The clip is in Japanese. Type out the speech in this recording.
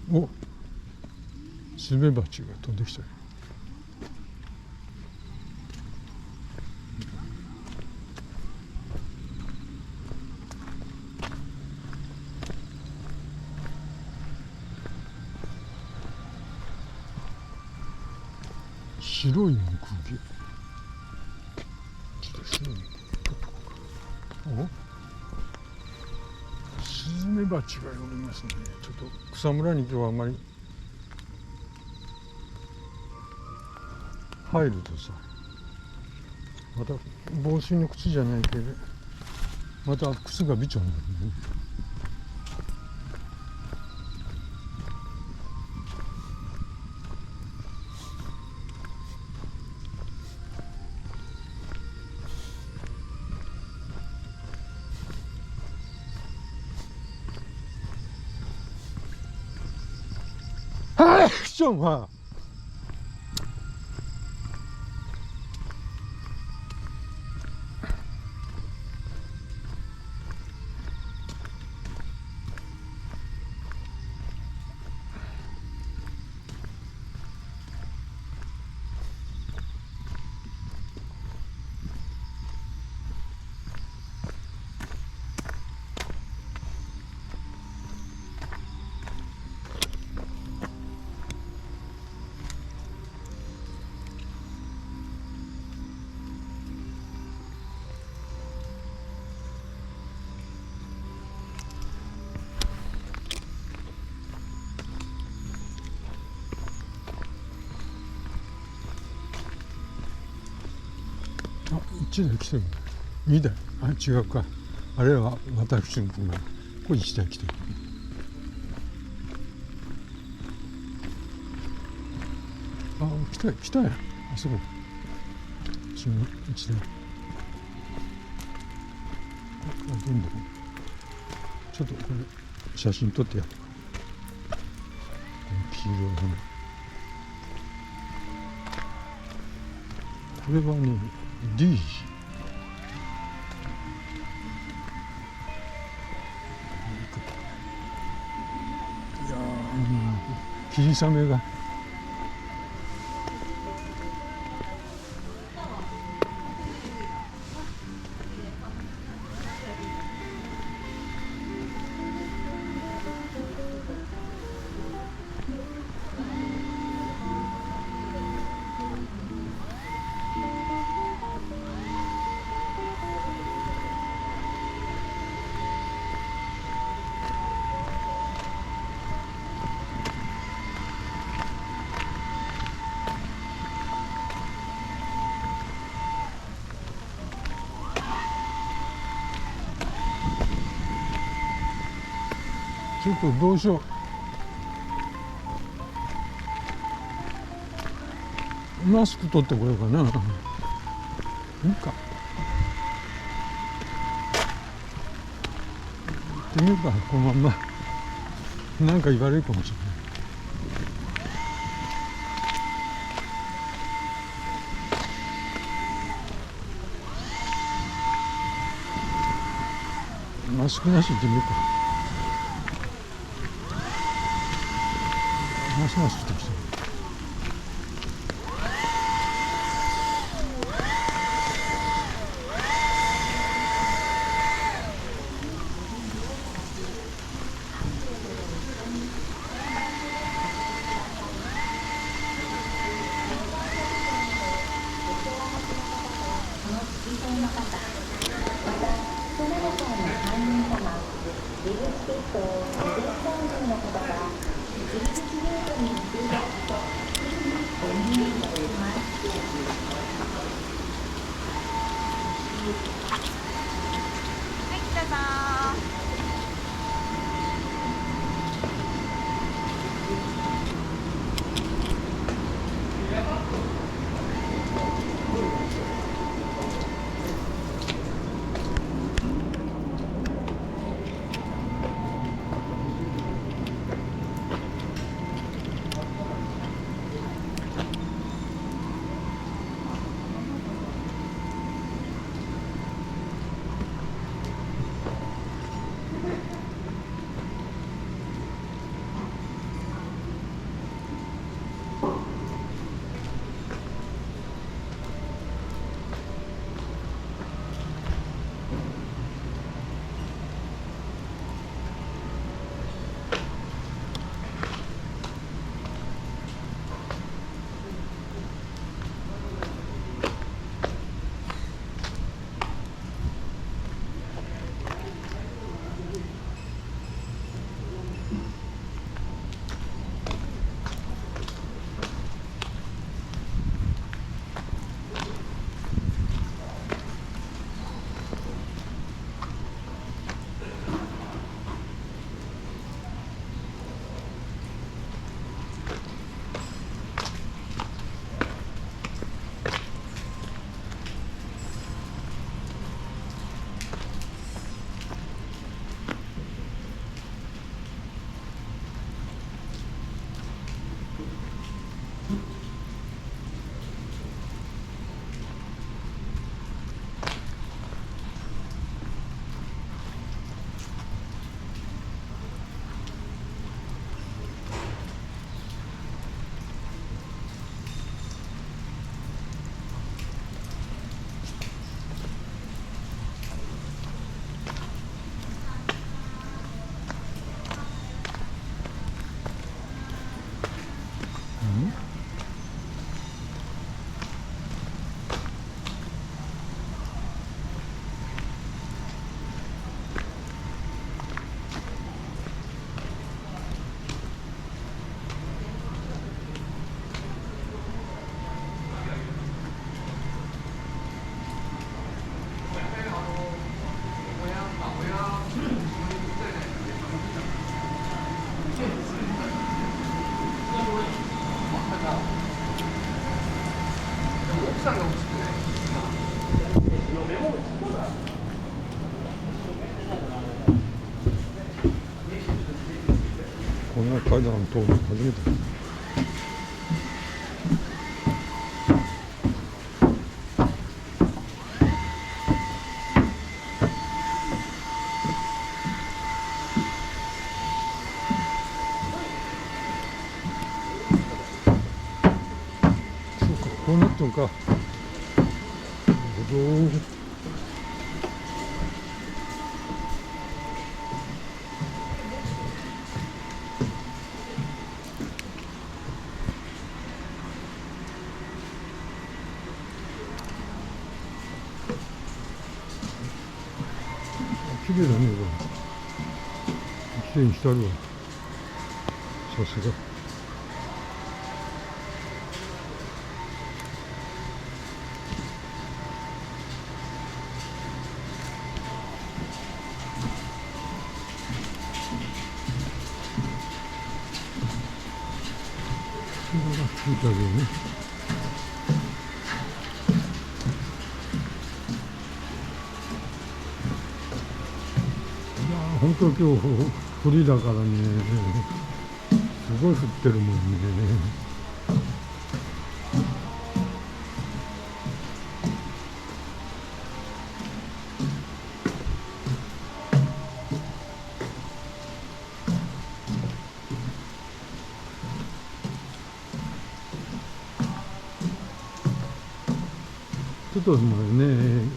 お、スズメバチが飛んできたよ。白い空気。ちょっと白い取っとこうか。お、スズメバチがおりますね。ちょっと草むらに今日はあんまり入るとさ、また防水の靴じゃないけど、また靴がびちょになるね。はい、ションは。あ、1台来てる。2台。あ、違うか。あれは私の車。これ1台来てる。あ、来たやん。あそこ。その1台。どんどん。ちょっとこれ、写真撮ってやるか。この黄色い花。これはね、リージ。いやー、霧雨が。ちょっとどうしよう。マスク取ってこようかな。いいか。行ってみるか、このまんま。なんか言われるかもしれない。マスクなし行ってみるか。マスクしてきた。入り口ゲートを右側の方は入り口ゲートにこんな階段通るの初めてだ。そうか、こうなったのか。なるほど。綺麗だね、これ。綺麗にしてあるわ。さすが。これがついてあるよね。いやー、本当今日降りだからね、すごい降ってるもんね。ちょっと前ね、